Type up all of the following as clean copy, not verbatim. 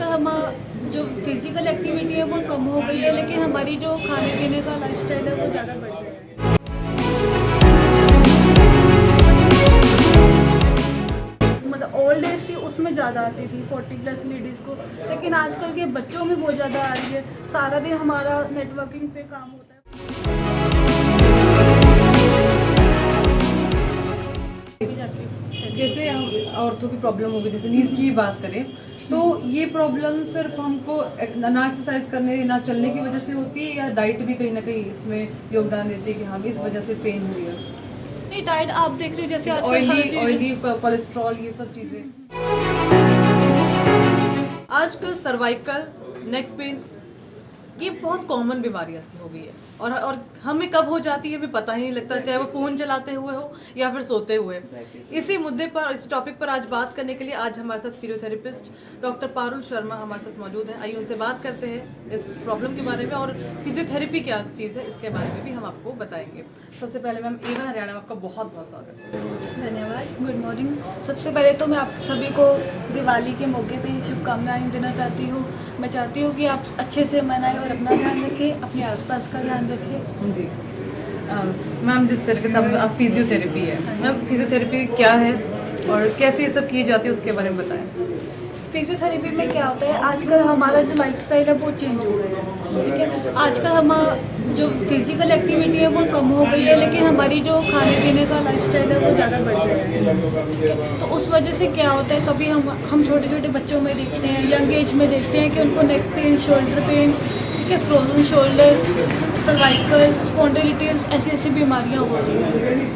आजकल हम जो फिजिकल एक्टिविटी है वो कम हो गई है, लेकिन हमारी जो खाने पीने का लाइफस्टाइल है वो ज़्यादा बढ़ गया है। मतलब ओल्ड एज थी उसमें ज़्यादा आती थी 40+ लेडीज़ को, लेकिन आजकल के बच्चों में बहुत ज़्यादा आ रही है। सारा दिन हमारा नेटवर्किंग पे काम होता है। जैसे हम औरतों की प्रॉब्लम होगी, जैसे नीज की बात करें तो ये प्रॉब्लम सिर्फ हमको ना एक्सरसाइज करने ना चलने की वजह से होती है, या डाइट भी कहीं ना कहीं इसमें योगदान देती है कि हाँ इस वजह से पेन हुई है? नहीं, डाइट आप देख रहे हो जैसे ऑयली कोलेस्ट्रॉल ये सब चीज़ें। आजकल सर्वाइकल, नेक पेन ये बहुत कॉमन बीमारियां सी हो गई है, और हमें कब हो जाती है हमें पता ही नहीं लगता, चाहे वो फ़ोन चलाते हुए हो या फिर सोते हुए। इसी मुद्दे पर, इस टॉपिक पर आज बात करने के लिए आज हमारे साथ फिजियोथेरेपिस्ट डॉक्टर पारुल शर्मा हमारे साथ मौजूद हैं। आइए उनसे बात करते हैं इस प्रॉब्लम के बारे में, और फिजियोथेरेपी क्या चीज़ है इसके बारे में भी हम आपको बताएंगे। सबसे पहले मैम A1 हरियाणा में आपका बहुत बहुत स्वागत है। धन्यवाद। Good morning. सबसे पहले तो मैं आप सभी को दिवाली के मौके पे शुभकामनाएं देना चाहती हूँ। मैं चाहती हूँ कि आप अच्छे से मनाएं और अपना ध्यान रखें, अपने आसपास का ध्यान रखें। जी मैम, जिस तरीके से आप फिजियोथेरेपी है, मैम फिजियोथेरेपी क्या है और कैसे ये सब की जाती है उसके बारे में बताएं। फिजियोथेरेपी में क्या होता है, आजकल हमारा जो लाइफस्टाइल है वो चेंज हो गया है। ठीक है, आजकल हम जो फिजिकल एक्टिविटी है वो कम हो गई है, लेकिन हमारी जो खाने पीने का लाइफस्टाइल है वो ज़्यादा बढ़ गया है। ठीक है, तो उस वजह से क्या होता है, कभी हम छोटे छोटे बच्चों में देखते हैं, यंग एज में देखते हैं कि उनको नेक पेन, शोल्डर पेन, ठीक है, फ्रोजन शोल्डर, सर्वाइकल, स्पॉन्डिलिटीज ऐसी ऐसी बीमारियां हो रही हैं।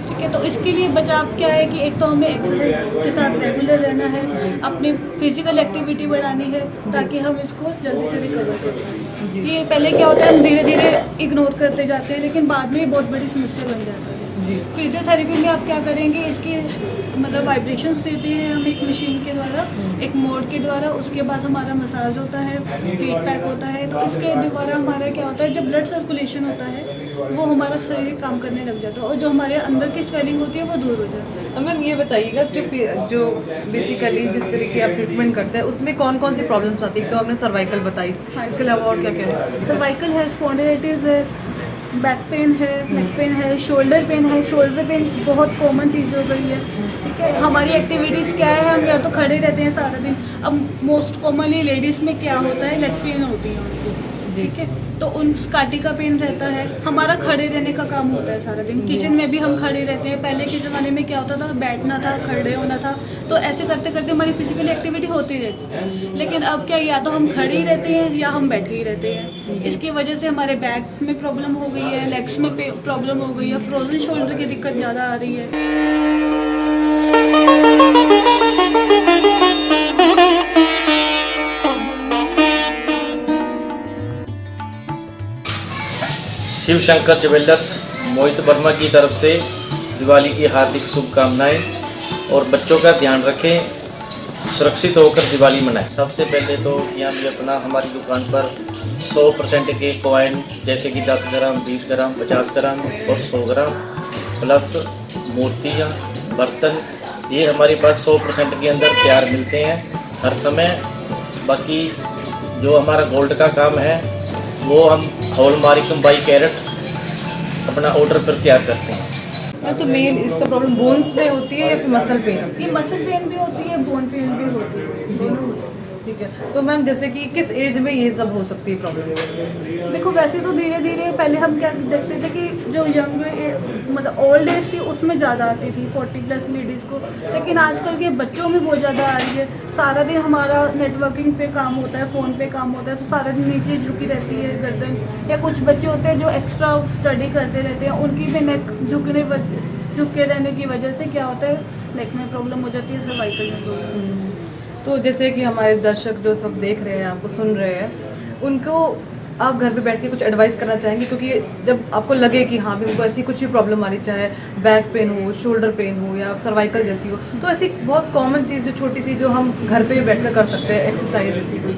ठीक है, तो इसके लिए बचाव क्या है कि एक तो हमें एक्सरसाइज के साथ रेगुलर रहना है, अपनी फिजिकल एक्टिविटी बढ़ानी है ताकि हम इसको जल्दी से रिकवर करें। ये पहले क्या होता है, हम धीरे धीरे इग्नोर करते जाते हैं, लेकिन बाद में ये बहुत बड़ी समस्या बन जाती है। फिजियोथेरेपी में आप क्या करेंगे, इसकी मतलब वाइब्रेशंस देते हैं हम एक मशीन के द्वारा, एक मोड के द्वारा। उसके बाद हमारा मसाज होता है, हीट पैक होता है। तो इसके द्वारा हमारा क्या होता है, जब ब्लड सर्कुलेशन होता है वो हमारा शरीर काम करने लग जाता है, और जो हमारे अंदर की स्वेलिंग होती है वो दूर हो जाती है। तो मैम ये बताइएगा, जो बेसिकली जिस तरीके आप ट्रीटमेंट करते हैं उसमें कौन कौन सी प्रॉब्लम्स आती है? तो आपने सर्वाइकल बताई, इसके अलावा और क्या क्या है? सर्वाइकल है, स्पॉन्डिलिटीज है, बैक पेन है, नेक पेन है, शोल्डर पेन है। शोल्डर पेन बहुत कॉमन चीज़ हो गई है। ठीक है, हमारी एक्टिविटीज़ क्या है, हम या तो खड़े रहते हैं सारा दिन। अब मोस्ट कॉमनली लेडीज़ में क्या होता है, लेग पेन होती है उनको। ठीक है, तो उन स्काटी का पेन रहता है। हमारा खड़े रहने का काम होता है सारा दिन, किचन में भी हम खड़े रहते हैं। पहले के ज़माने में क्या होता था, बैठना था, खड़े होना था, तो ऐसे करते करते हमारी फिजिकल एक्टिविटी होती रहती थी। लेकिन अब क्या, या तो हम खड़े ही रहते हैं या हम बैठे ही रहते हैं। इसकी वजह से हमारे बैक में प्रॉब्लम हो गई है, लेग्स में प्रॉब्लम हो गई है, फ्रोजन शोल्डर की दिक्कत ज़्यादा आ रही है। शिव शंकर ज्वेलर्स मोहित वर्मा की तरफ से दिवाली की हार्दिक शुभकामनाएं, और बच्चों का ध्यान रखें, सुरक्षित होकर दिवाली मनाएं। सबसे पहले तो यहाँ भी अपना हमारी दुकान पर 100% के कॉइन, जैसे कि 10 ग्राम, 20 ग्राम, 50 ग्राम और 100 ग्राम, प्लस मूर्तियाँ, बर्तन, ये हमारे पास 100% के अंदर तैयार मिलते हैं हर समय। बाकी जो हमारा गोल्ड का काम है वो हम हॉलमार्क बाई कैरेट अपना ऑर्डर पर तैयार करते हैं। तो मेन इसका प्रॉब्लम बोन्स में होती है या फिर मसल पेन होती है? ये मसल पेन भी होती है, बोन पेन भी होती है, दोनों होती है। ठीक है, तो मैम जैसे कि किस एज में ये सब हो सकती है प्रॉब्लम? देखो, वैसे तो धीरे धीरे पहले हम क्या देखते थे कि जो यंग मतलब ओल्ड एज थी उसमें ज़्यादा आती थी 40+ लेडीज़ को, लेकिन आजकल के बच्चों में बहुत ज़्यादा आ रही है। सारा दिन हमारा नेटवर्किंग पे काम होता है, फ़ोन पे काम होता है, तो सारा दिन नीचे झुकी रहती है गर्दन। या कुछ बच्चे होते हैं जो एक्स्ट्रा स्टडी करते रहते हैं, उनकी भी नेक झुके रहने की वजह से क्या होता है, नेक में प्रॉब्लम हो जाती है, सर्वाइकल में प्रॉब्लम हो जाती है। तो जैसे कि हमारे दर्शक जो सब देख रहे हैं, आपको सुन रहे हैं, उनको आप घर पे बैठ के कुछ एडवाइस करना चाहेंगे? क्योंकि जब आपको लगे कि हाँ भी उनको ऐसी कुछ भी प्रॉब्लम आ रही, चाहे बैक पेन हो, शोल्डर पेन हो या सर्वाइकल जैसी हो, तो ऐसी बहुत कॉमन चीज़ जो छोटी सी जो हम घर पे बैठ कर सकते हैं, एक्सरसाइज ऐसी कोई?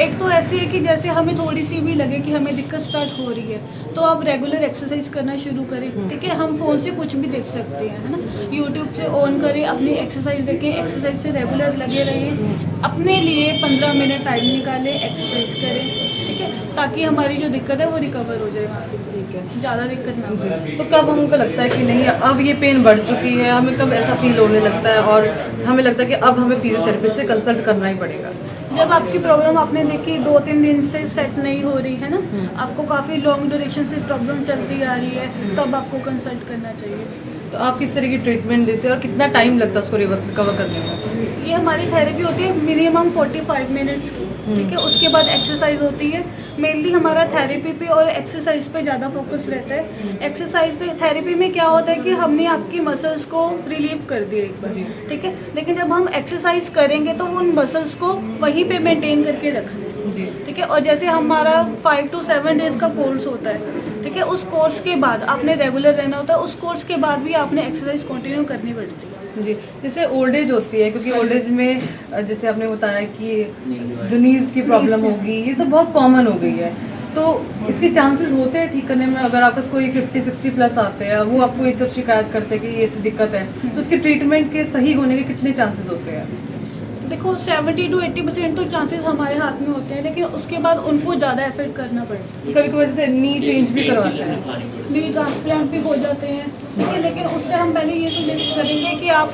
एक तो ऐसी है कि जैसे हमें थोड़ी सी भी लगे कि हमें दिक्कत स्टार्ट हो रही है तो आप रेगुलर एक्सरसाइज करना शुरू करें, ठीक है। हम फ़ोन से कुछ भी देख सकते हैं, है ना। यूट्यूब से ऑन करें, अपनी एक्सरसाइज देखें, एक्सरसाइज से रेगुलर लगे रहें, अपने लिए 15 मिनट टाइम निकालें, एक्सरसाइज करें, ठीक है, ताकि हमारी जो दिक्कत है वो रिकवर हो जाए वहाँ पे, ठीक है, ज़्यादा दिक्कत ना हो जाए। तो कब हमको लगता है कि नहीं अब ये पेन बढ़ चुकी है, हमें कब ऐसा फील होने लगता है और हमें लगता है कि अब हमें फिजियोथेरेपिस्ट से कंसल्ट करना ही पड़ेगा? जब आपकी प्रॉब्लम आपने देखी 2-3 दिन से सेट नहीं हो रही है ना, आपको काफ़ी लॉन्ग ड्यूरेशन से प्रॉब्लम चलती आ रही है, तब आपको कंसल्ट करना चाहिए। तो आप किस तरह की ट्रीटमेंट देते हैं और कितना टाइम लगता है उसको रिकवर करने में? ये हमारी थेरेपी होती है मिनिमम 45 मिनट्स की, ठीक है। उसके बाद एक्सरसाइज होती है। मेनली हमारा थेरेपी पे और एक्सरसाइज पे ज़्यादा फोकस रहता है। एक्सरसाइज से थेरेपी में क्या होता है कि हमने आपकी मसल्स को रिलीव कर दिया एक बार, ठीक है, लेकिन जब हम एक्सरसाइज करेंगे तो उन मसल्स को वहीं पे मेंटेन करके रखना है, ठीक है। और जैसे हमारा 5 to 7 डेज़ का कोर्स होता है, ठीक है, उस कोर्स के बाद आपने रेगुलर रहना होता है, उस कोर्स के बाद भी आपने एक्सरसाइज कंटिन्यू करनी पड़ती है। जी, जैसे ओल्ड एज होती है, क्योंकि ओल्ड एज में जैसे आपने बताया कि जो नीज की प्रॉब्लम होगी, ये सब बहुत कॉमन हो गई है, तो इसके चांसेस होते हैं ठीक करने में? अगर आपका कोई 50-60 प्लस आते हैं, वो आपको ये सब शिकायत करते हैं कि ये ऐसी दिक्कत है, तो उसके ट्रीटमेंट के सही होने के कितने चांसेस होते हैं? देखो 70 to 80% तो चांसेस हमारे हाथ में होते हैं, लेकिन उसके बाद उनको ज़्यादा इफेक्ट करना पड़ता है। कभी कभी जैसे नी चेंज भी करवाते हैं, नी ट्रांसप्लांट भी हो जाते हैं, ठीक है, लेकिन उससे हम पहले ये सुनिश्चित करेंगे कि आप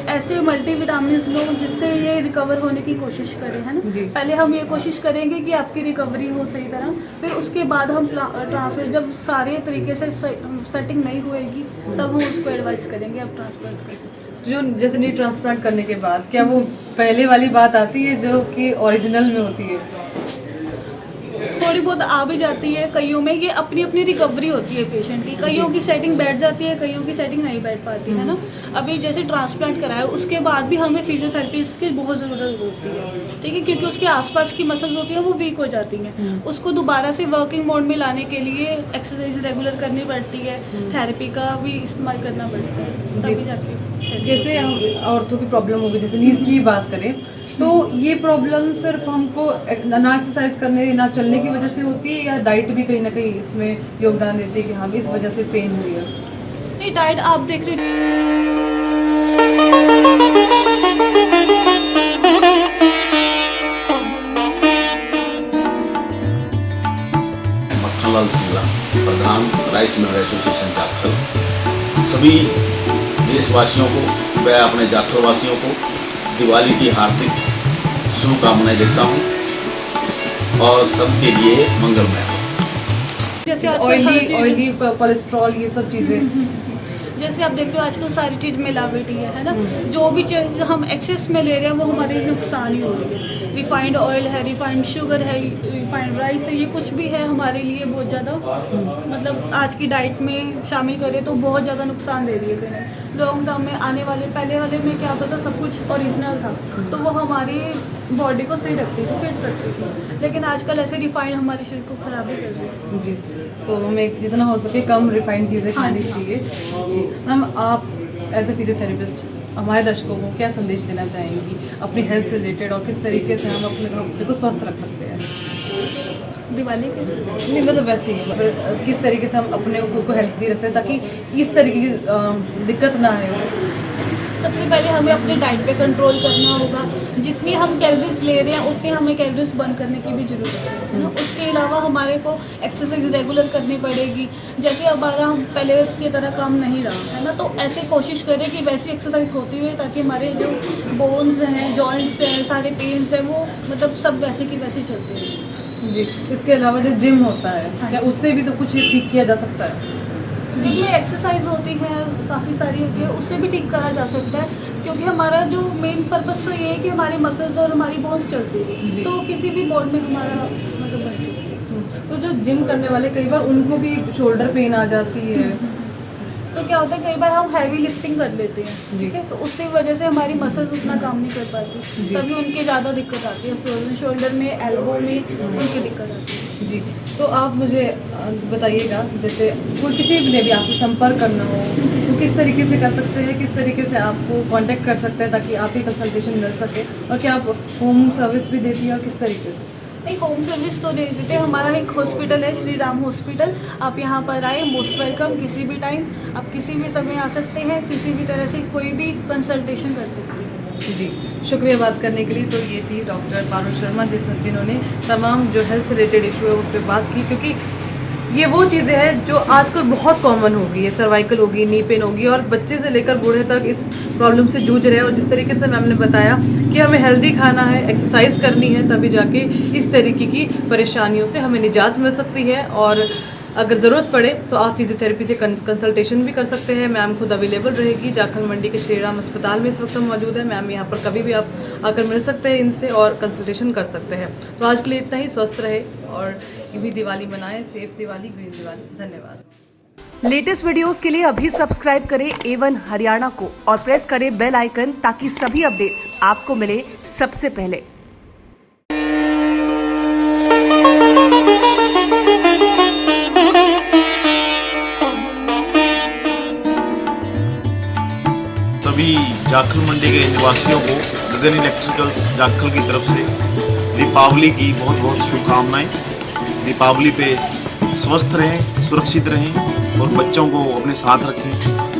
ऐसे मल्टीविटामिन्स लो जिससे ये रिकवर होने की कोशिश करें, है ना। पहले हम ये कोशिश करेंगे कि आपकी रिकवरी हो सही तरह, फिर उसके बाद हम ट्रांसप्लांट, जब सारे तरीके से सेटिंग नहीं होएगी तब हम उसको एडवाइस करेंगे आप ट्रांसप्लांट कर सकते हैं। जो जैसे नी ट्रांसप्लांट करने के बाद क्या वो पहले वाली बात आती है जो कि ओरिजिनल में होती है? थोड़ी बहुत आ भी जाती है कईयों में, ये अपनी अपनी रिकवरी होती है पेशेंट की। कईयों की सेटिंग बैठ जाती है, कईयों की सेटिंग नहीं बैठ पाती है ना। अभी जैसे ट्रांसप्लांट कराया उसके बाद भी हमें फिजियोथेरेपिस्ट की बहुत ज़रूरत होती है, ठीक है, क्योंकि उसके आसपास की मसल्स होती हैं वो वीक हो जाती हैं। उसको दोबारा से वर्किंग मोड में लाने के लिए एक्सरसाइज रेगुलर करनी पड़ती है, थेरेपी का भी इस्तेमाल करना पड़ता है, तभी जाके। जैसे हम औरतों की प्रॉब्लम होगी, जैसे नीज की बात करें, तो ये प्रॉब्लम सिर्फ हमको ना एक्सरसाइज करने ना चलने की वजह से होती है, या डाइट भी कहीं ना कहीं इसमें योगदान देती है कि हम इस वजह से पेन हो रही है? नहीं, डाइट आप देख रहे मक्खनलाल सिंगला, प्रधान राइस मिलर एसोसिएशन जाखल। सभी देशवासियों को व अपने जाखल वासियों को दिवाली की हार्दिक शुभकामनाएं देता हूं और सबके लिए मंगलमय हो। जैसे ऑयली कोलेस्ट्रॉल, ये सब चीज़ें, जैसे आप देख रहे हो आजकल सारी चीज़ मिलावटी है ना। जो भी चीज़ हम एक्सेस में ले रहे हैं वो हमारे लिए नुकसान ही हो रही है। रिफाइंड ऑयल है, रिफाइंड शुगर है, रिफाइंड राइस है, ये कुछ भी है हमारे लिए बहुत ज़्यादा, मतलब आज की डाइट में शामिल करें तो बहुत ज़्यादा नुकसान दे रही है कहीं। लॉन्ग टर्म में आने वाले, पहले वाले में क्या होता था, सब कुछ ओरिजिनल था तो वो हमारी बॉडी को सही रखती थी, फिट रखती थी, लेकिन आजकल ऐसे रिफाइंड हमारे शरीर को ख़राब ही कर रही है। जी, तो हमें जितना हो सके कम रिफाइंड चीज़ें खानी चाहिए। जी मैम, आप एज ए फिजियोथेरेपिस्ट हमारे दर्शकों को क्या संदेश देना चाहेंगी अपनी हेल्थ से रिलेटेड, और किस तरीके से हम अपने को स्वस्थ रख सकते हैं? दिवाली कैसे? नहीं, मतलब वैसे ही, मतलब किस तरीके से हम अपने खुद को हेल्थी रख सकते हैं ताकि इस तरीके की दिक्कत ना आए? सबसे पहले हमें अपने डाइट पे कंट्रोल करना होगा। जितनी हम कैलोरीज ले रहे हैं उतनी हमें कैलोरीज बर्न करने की भी ज़रूरत है ना। उसके अलावा हमारे को एक्सरसाइज रेगुलर करनी पड़ेगी। जैसे हमारा हम पहले की तरह काम नहीं रहा है ना, तो ऐसे कोशिश करें कि वैसी एक्सरसाइज होती हुई, ताकि हमारे जो बोन्स हैं, जॉइंट्स हैं, सारे पेन्स हैं, वो मतलब सब वैसे की वैसे चलते हैं। जी, इसके अलावा जो जिम होता है, क्या उससे भी सब कुछ ठीक किया जा सकता है? जिम में एक्सरसाइज होती है, काफ़ी सारी होती है, उससे भी ठीक करा जा सकता है, क्योंकि हमारा जो मेन पर्पस तो ये है कि हमारे मसल्स और हमारी बोन्स चलती है, तो किसी भी बॉडी में हमारा मतलब बन सकती है। तो जो जिम करने वाले कई बार उनको भी शोल्डर पेन आ जाती है, तो क्या होता है, कई बार हम हैवी लिफ्टिंग कर लेते हैं, ठीक है, तो उससे वजह से हमारी मसल्स उतना काम नहीं कर पाती, तभी उनकी ज़्यादा दिक्कत आती है, शोल्डर में, एल्बो में उनकी दिक्कत आती है। जी, तो आप मुझे बताइएगा, जैसे कोई किसी ने भी आपसे संपर्क करना हो तो किस तरीके से कर सकते हैं, किस तरीके से आपको कांटेक्ट कर सकते हैं ताकि आप ही कंसल्टेशन मिल सके, और क्या आप होम सर्विस भी देती है और किस तरीके से? नहीं, होम सर्विस तो नहीं देते। हमारा एक हॉस्पिटल है, श्री राम हॉस्पिटल। आप यहाँ पर आए, मोस्ट वेलकम। किसी भी टाइम आप किसी भी समय आ सकते हैं, किसी भी तरह से कोई भी कंसल्टेशन कर सकते हैं। जी, शुक्रिया बात करने के लिए। तो ये थी डॉक्टर पारुल शर्मा जिन्होंने तमाम जो हेल्थ से रिलेटेड इशू है उस पर बात की, क्योंकि ये वो चीज़ें हैं जो आजकल बहुत कॉमन हो गई है। सर्वाइकल होगी, नी पेन होगी, और बच्चे से लेकर बूढ़े तक इस प्रॉब्लम से जूझ रहे हैं। और जिस तरीके से मैम ने बताया कि हमें हेल्दी खाना है, एक्सरसाइज करनी है, तभी जाके इस तरीके की परेशानियों से हमें निजात मिल सकती है। और अगर ज़रूरत पड़े तो आप फिजियोथेरेपी से कंसल्टेशन भी कर सकते हैं। मैम खुद अवेलेबल रहेगी जाखल मंडी के श्री राम अस्पताल में इस वक्त मौजूद है। मैम यहाँ पर कभी भी आप आकर मिल सकते हैं इनसे और कंसल्टेशन कर सकते हैं। तो आज के लिए इतना ही। स्वस्थ रहे और यूँ ही दिवाली मनाएं। Safe Diwali, green Diwali. धन्यवाद। लेटेस्ट वीडियोस के लिए अभी सब्सक्राइब करें A1 हरियाणा को और प्रेस करें बेल आइकन ताकि सभी अपडेट्स आपको मिले सबसे पहले। सभी जाखल मंडी के निवासियों को गगन इलेक्ट्रिकल्स जाखल की तरफ से दीपावली की बहुत बहुत शुभकामनाएं। दीपावली पे स्वस्थ रहें, सुरक्षित रहें और बच्चों को अपने साथ रखें।